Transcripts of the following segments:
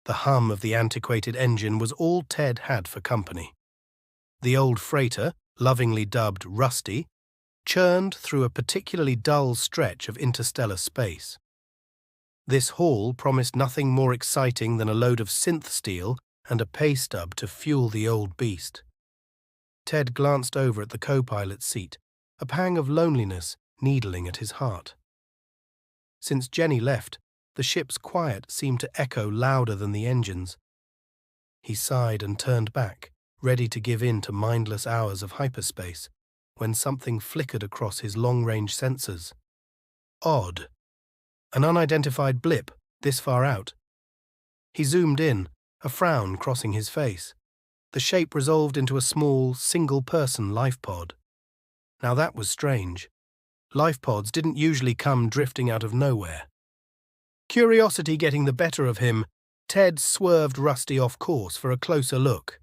The hum of the antiquated engine was all Ted had for company. The old freighter, lovingly dubbed Rusty, churned through a particularly dull stretch of interstellar space. This haul promised nothing more exciting than a load of synth steel and a pay stub to fuel the old beast. Ted glanced over at the co-pilot's seat, a pang of loneliness needling at his heart. Since Jenny left, the ship's quiet seemed to echo louder than the engines. He sighed and turned back, ready to give in to mindless hours of hyperspace, when something flickered across his long-range sensors. Odd. An unidentified blip, this far out. He zoomed in, a frown crossing his face. The shape resolved into a small, single-person life pod. Now that was strange. Life pods didn't usually come drifting out of nowhere. Curiosity getting the better of him, Ted swerved Rusty off course for a closer look.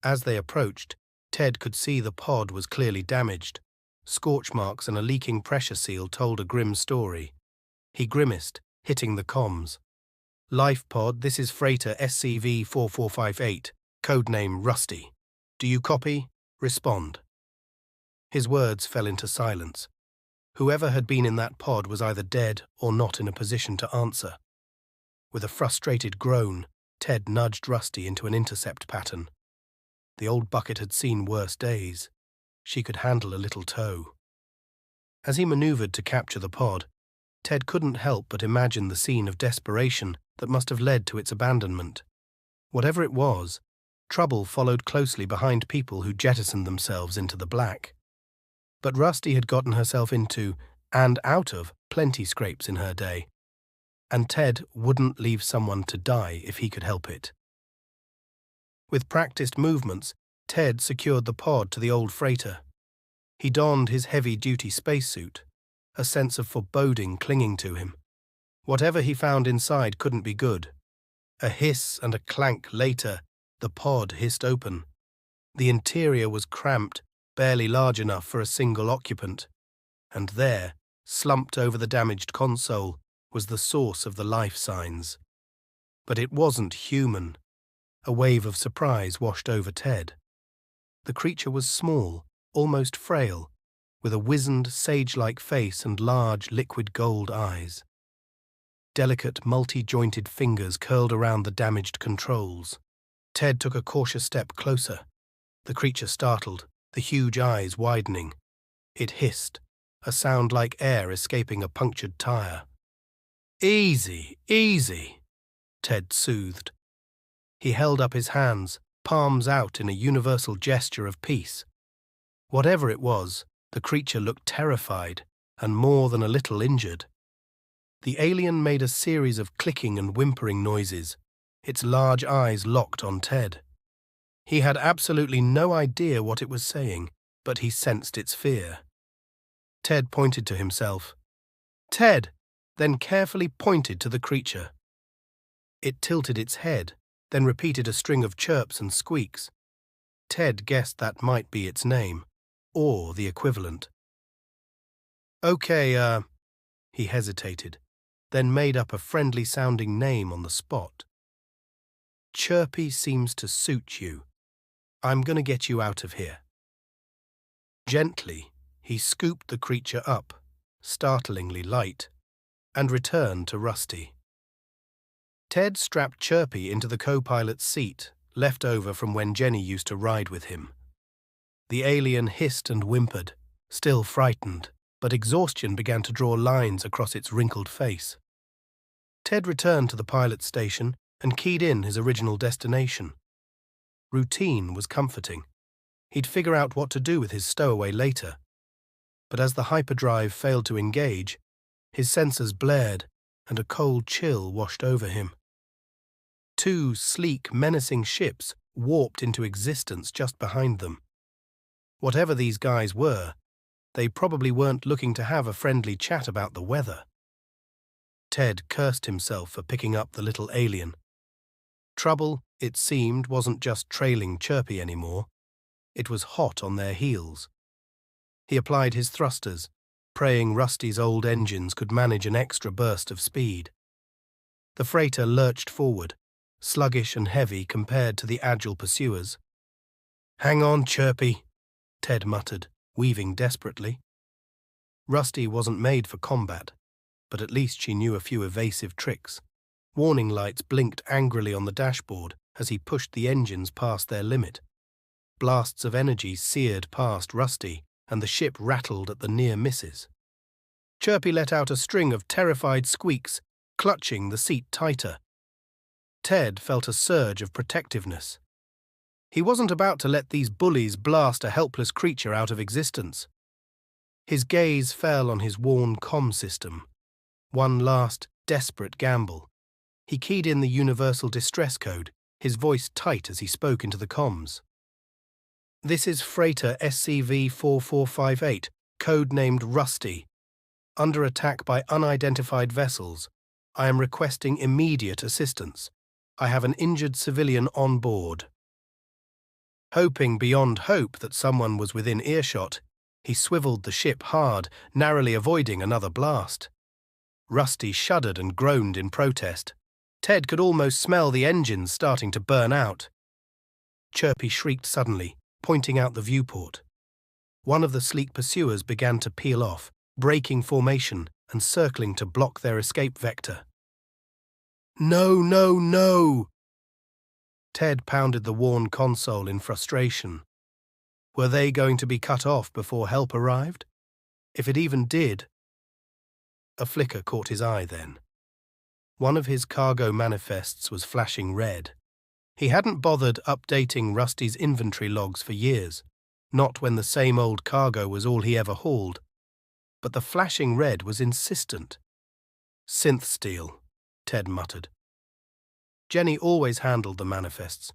As they approached, Ted could see the pod was clearly damaged. Scorch marks and a leaking pressure seal told a grim story. He grimaced, hitting the comms. "Life pod, this is freighter SCV-4458, codename Rusty. Do you copy? Respond." His words fell into silence. Whoever had been in that pod was either dead or not in a position to answer. With a frustrated groan, Ted nudged Rusty into an intercept pattern. The old bucket had seen worse days. She could handle a little tow. As he maneuvered to capture the pod, Ted couldn't help but imagine the scene of desperation that must have led to its abandonment. Whatever it was, trouble followed closely behind people who jettisoned themselves into the black. But Rusty had gotten herself into, and out of, plenty scrapes in her day. And Ted wouldn't leave someone to die if he could help it. With practiced movements, Ted secured the pod to the old freighter. He donned his heavy-duty spacesuit, a sense of foreboding clinging to him. Whatever he found inside couldn't be good. A hiss and a clank later, the pod hissed open. The interior was cramped, barely large enough for a single occupant. And there, slumped over the damaged console, was the source of the life signs. But it wasn't human. A wave of surprise washed over Ted. The creature was small, almost frail, with a wizened, sage-like face and large, liquid gold eyes. Delicate, multi-jointed fingers curled around the damaged controls. Ted took a cautious step closer. The creature startled, the huge eyes widening. It hissed, a sound like air escaping a punctured tire. "Easy, easy," Ted soothed. He held up his hands, palms out in a universal gesture of peace. Whatever it was, the creature looked terrified and more than a little injured. The alien made a series of clicking and whimpering noises, its large eyes locked on Ted. He had absolutely no idea what it was saying, but he sensed its fear. Ted pointed to himself. "Ted!" then carefully pointed to the creature. It tilted its head, then repeated a string of chirps and squeaks. Ted guessed that might be its name, or the equivalent. "Okay, he hesitated, then made up a friendly-sounding name on the spot. "Chirpy seems to suit you. I'm going to get you out of here." Gently, he scooped the creature up, startlingly light, and returned to Rusty. Ted strapped Chirpy into the co-pilot's seat, left over from when Jenny used to ride with him. The alien hissed and whimpered, still frightened, but exhaustion began to draw lines across its wrinkled face. Ted returned to the pilot's station and keyed in his original destination. Routine was comforting. He'd figure out what to do with his stowaway later. But as the hyperdrive failed to engage, his sensors blared and a cold chill washed over him. Two sleek, menacing ships warped into existence just behind them. Whatever these guys were, they probably weren't looking to have a friendly chat about the weather. Ted cursed himself for picking up the little alien. Trouble, it seemed, wasn't just trailing Chirpy anymore. It was hot on their heels. He applied his thrusters, praying Rusty's old engines could manage an extra burst of speed. The freighter lurched forward, sluggish and heavy compared to the agile pursuers. "Hang on, Chirpy," Ted muttered, weaving desperately. Rusty wasn't made for combat, but at least she knew a few evasive tricks. Warning lights blinked angrily on the dashboard as he pushed the engines past their limit. Blasts of energy seared past Rusty, and the ship rattled at the near misses. Chirpy let out a string of terrified squeaks, clutching the seat tighter. Ted felt a surge of protectiveness. He wasn't about to let these bullies blast a helpless creature out of existence. His gaze fell on his worn comm system. One last, desperate gamble. He keyed in the universal distress code, his voice tight as he spoke into the comms. "This is freighter SCV-4458, code-named Rusty. Under attack by unidentified vessels. I am requesting immediate assistance. I have an injured civilian on board." Hoping beyond hope that someone was within earshot, he swiveled the ship hard, narrowly avoiding another blast. Rusty shuddered and groaned in protest. Ted could almost smell the engines starting to burn out. Chirpy shrieked suddenly, pointing out the viewport. One of the sleek pursuers began to peel off, breaking formation and circling to block their escape vector. "No, no, no!" Ted pounded the worn console in frustration. Were they going to be cut off before help arrived? If it even did. A flicker caught his eye then. One of his cargo manifests was flashing red. He hadn't bothered updating Rusty's inventory logs for years, not when the same old cargo was all he ever hauled. But the flashing red was insistent. "Synth steel," Ted muttered. Jenny always handled the manifests.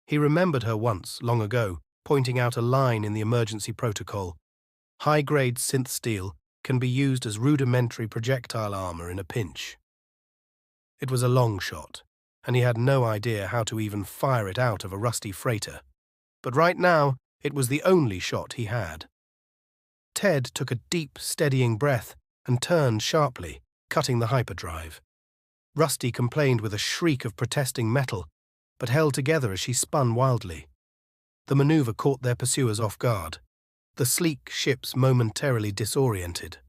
He remembered her once, long ago, pointing out a line in the emergency protocol. "High-grade synth steel can be used as rudimentary projectile armor in a pinch." It was a long shot, and he had no idea how to even fire it out of a Rusty freighter. But right now, it was the only shot he had. Ted took a deep, steadying breath and turned sharply, cutting the hyperdrive. Rusty complained with a shriek of protesting metal, but held together as she spun wildly. The maneuver caught their pursuers off guard, the sleek ships momentarily disoriented.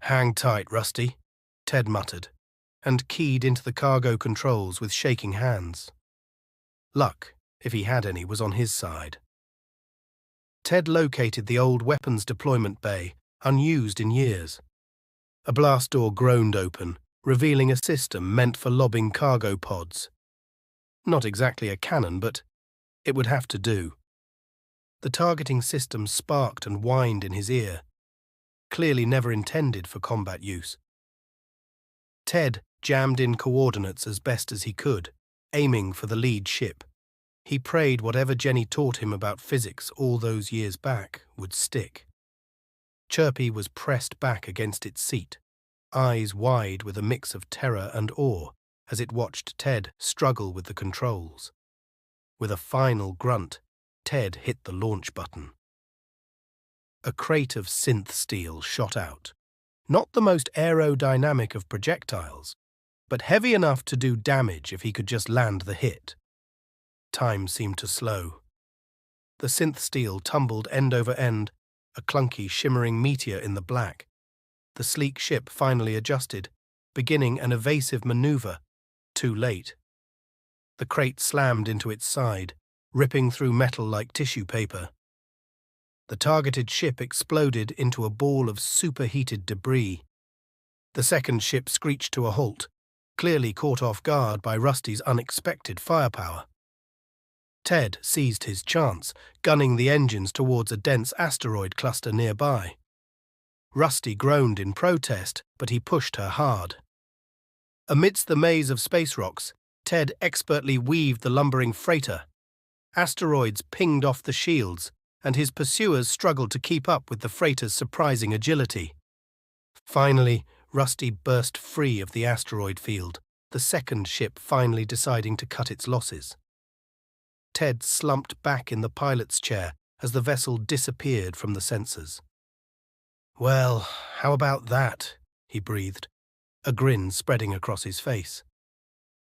"Hang tight, Rusty," Ted muttered, and keyed into the cargo controls with shaking hands. Luck, if he had any, was on his side. Ted located the old weapons deployment bay, unused in years. A blast door groaned open, revealing a system meant for lobbing cargo pods. Not exactly a cannon, but it would have to do. The targeting system sparked and whined in his ear, clearly never intended for combat use. Ted jammed in coordinates as best as he could, aiming for the lead ship. He prayed whatever Jenny taught him about physics all those years back would stick. Chirpy was pressed back against its seat, eyes wide with a mix of terror and awe as it watched Ted struggle with the controls. With a final grunt, Ted hit the launch button. A crate of synth steel shot out. Not the most aerodynamic of projectiles, but heavy enough to do damage if he could just land the hit. Time seemed to slow. The synth steel tumbled end over end, a clunky, shimmering meteor in the black. The sleek ship finally adjusted, beginning an evasive maneuver, too late. The crate slammed into its side, ripping through metal like tissue paper. The targeted ship exploded into a ball of superheated debris. The second ship screeched to a halt, clearly caught off guard by Rusty's unexpected firepower. Ted seized his chance, gunning the engines towards a dense asteroid cluster nearby. Rusty groaned in protest, but he pushed her hard. Amidst the maze of space rocks, Ted expertly weaved the lumbering freighter. Asteroids pinged off the shields, and his pursuers struggled to keep up with the freighter's surprising agility. Finally, Rusty burst free of the asteroid field, the second ship finally deciding to cut its losses. Ted slumped back in the pilot's chair as the vessel disappeared from the sensors. "Well, how about that?" he breathed, a grin spreading across his face.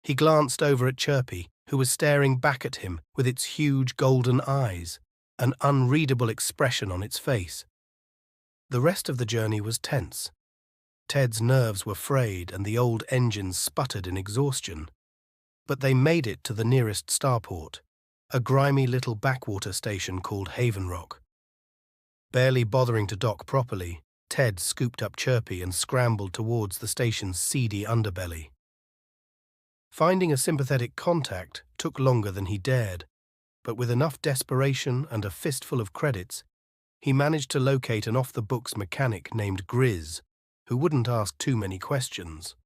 He glanced over at Chirpy, who was staring back at him with its huge golden eyes, an unreadable expression on its face. The rest of the journey was tense. Ted's nerves were frayed and the old engines sputtered in exhaustion. But they made it to the nearest starport, a grimy little backwater station called Haven Rock. Barely bothering to dock properly, Ted scooped up Chirpy and scrambled towards the station's seedy underbelly. Finding a sympathetic contact took longer than he dared, but with enough desperation and a fistful of credits, he managed to locate an off-the-books mechanic named Grizz, who wouldn't ask too many questions.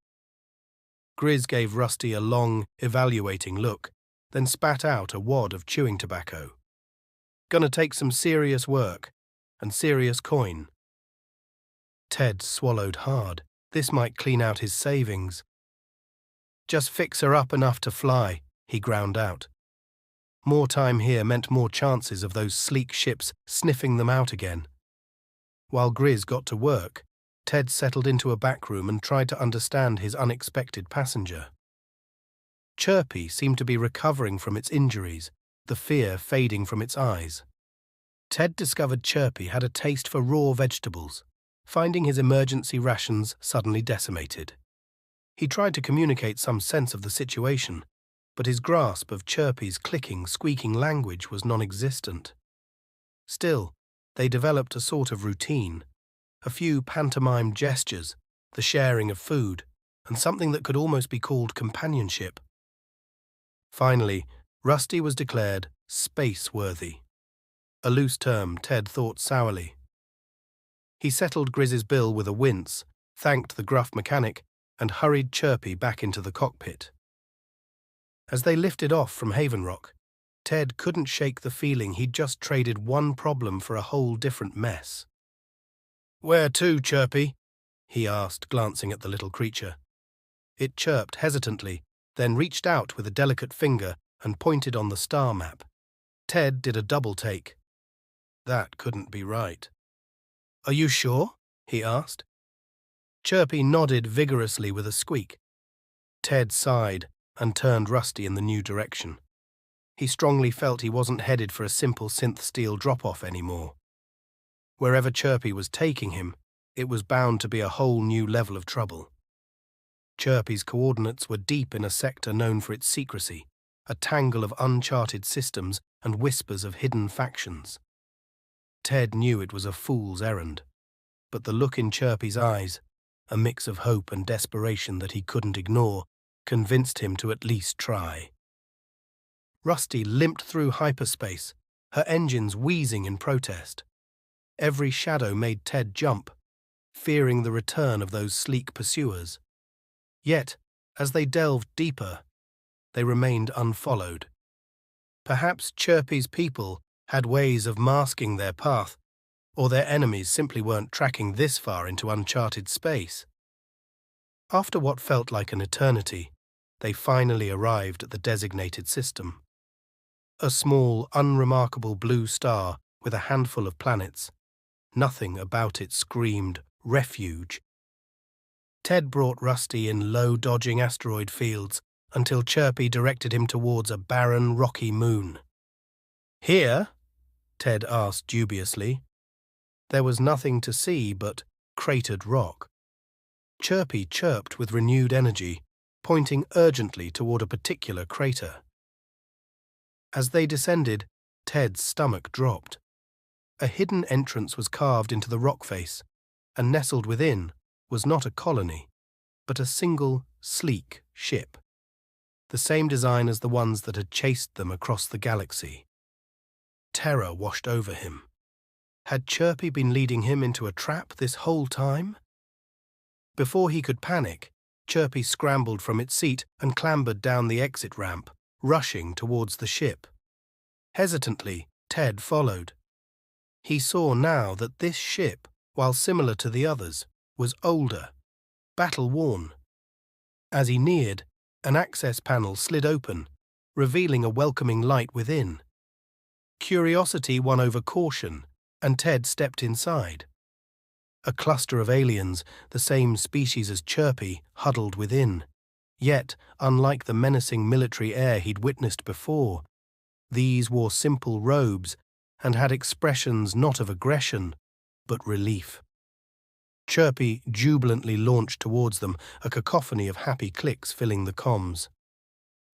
Grizz gave Rusty a long, evaluating look, then spat out a wad of chewing tobacco. "Gonna take some serious work, and serious coin." Ted swallowed hard. This might clean out his savings. "Just fix her up enough to fly," he ground out. More time here meant more chances of those sleek ships sniffing them out again. While Grizz got to work, Ted settled into a back room and tried to understand his unexpected passenger. Chirpy seemed to be recovering from its injuries, the fear fading from its eyes. Ted discovered Chirpy had a taste for raw vegetables, finding his emergency rations suddenly decimated. He tried to communicate some sense of the situation, but his grasp of Chirpy's clicking, squeaking language was non-existent. Still, they developed a sort of routine, a few pantomime gestures, the sharing of food, and something that could almost be called companionship. Finally, Rusty was declared space-worthy, a loose term Ted thought sourly. He settled Grizz's bill with a wince, thanked the gruff mechanic, and hurried Chirpy back into the cockpit. As they lifted off from Haven Rock, Ted couldn't shake the feeling he'd just traded one problem for a whole different mess. "Where to, Chirpy?" he asked, glancing at the little creature. It chirped hesitantly, then reached out with a delicate finger and pointed on the star map. Ted did a double take. That couldn't be right. "Are you sure?" he asked. Chirpy nodded vigorously with a squeak. Ted sighed and turned Rusty in the new direction. He strongly felt he wasn't headed for a simple synth steel drop-off anymore. Wherever Chirpy was taking him, it was bound to be a whole new level of trouble. Chirpy's coordinates were deep in a sector known for its secrecy, a tangle of uncharted systems and whispers of hidden factions. Ted knew it was a fool's errand, but the look in Chirpy's eyes, a mix of hope and desperation that he couldn't ignore, convinced him to at least try. Rusty limped through hyperspace, her engines wheezing in protest. Every shadow made Ted jump, fearing the return of those sleek pursuers. Yet, as they delved deeper, they remained unfollowed. Perhaps Chirpy's people had ways of masking their path, or their enemies simply weren't tracking this far into uncharted space. After what felt like an eternity, they finally arrived at the designated system. A small, unremarkable blue star with a handful of planets. Nothing about it screamed refuge. Ted brought Rusty in low-dodging asteroid fields until Chirpy directed him towards a barren, rocky moon. "Here?" Ted asked dubiously. There was nothing to see but cratered rock. Chirpy chirped with renewed energy, pointing urgently toward a particular crater. As they descended, Ted's stomach dropped. A hidden entrance was carved into the rock face, and nestled within was not a colony, but a single, sleek ship. The same design as the ones that had chased them across the galaxy. Terror washed over him. Had Chirpy been leading him into a trap this whole time? Before he could panic, Chirpy scrambled from its seat and clambered down the exit ramp, rushing towards the ship. Hesitantly, Ted followed. He saw now that this ship, while similar to the others, was older, battle-worn. As he neared, an access panel slid open, revealing a welcoming light within. Curiosity won over caution, and Ted stepped inside. A cluster of aliens, the same species as Chirpy, huddled within. Yet, unlike the menacing military air he'd witnessed before, these wore simple robes and had expressions not of aggression, but relief. Chirpy jubilantly launched towards them, a cacophony of happy clicks filling the comms.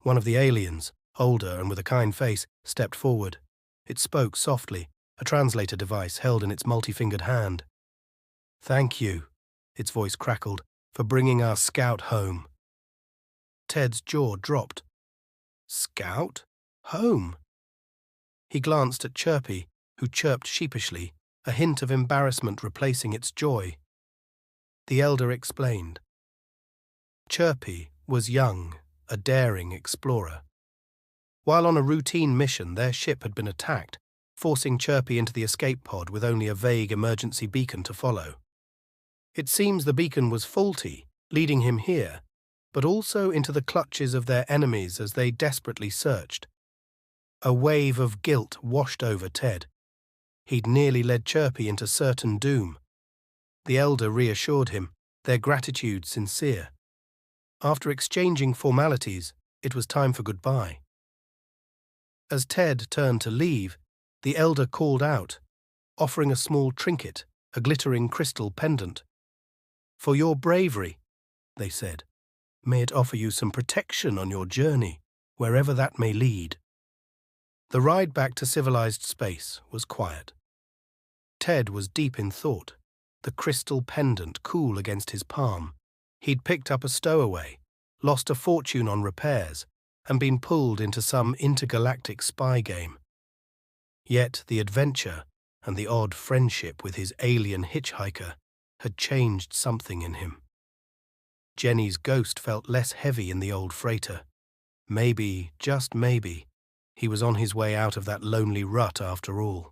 One of the aliens, older and with a kind face, stepped forward. It spoke softly, a translator device held in its multi-fingered hand. "Thank you," its voice crackled, "for bringing our scout home." Ted's jaw dropped. Scout? Home? He glanced at Chirpy, who chirped sheepishly, a hint of embarrassment replacing its joy. The elder explained. Chirpy was young, a daring explorer. While on a routine mission, their ship had been attacked, forcing Chirpy into the escape pod with only a vague emergency beacon to follow. It seems the beacon was faulty, leading him here, but also into the clutches of their enemies as they desperately searched. A wave of guilt washed over Ted. He'd nearly led Chirpy into certain doom. The elder reassured him, their gratitude sincere. After exchanging formalities, it was time for goodbye. As Ted turned to leave, the elder called out, offering a small trinket, a glittering crystal pendant. "For your bravery," they said. "May it offer you some protection on your journey, wherever that may lead." The ride back to civilized space was quiet. Ted was deep in thought, the crystal pendant cool against his palm. He'd picked up a stowaway, lost a fortune on repairs, and been pulled into some intergalactic spy game. Yet the adventure and the odd friendship with his alien hitchhiker had changed something in him. Jenny's ghost felt less heavy in the old freighter. Maybe, just maybe, he was on his way out of that lonely rut after all.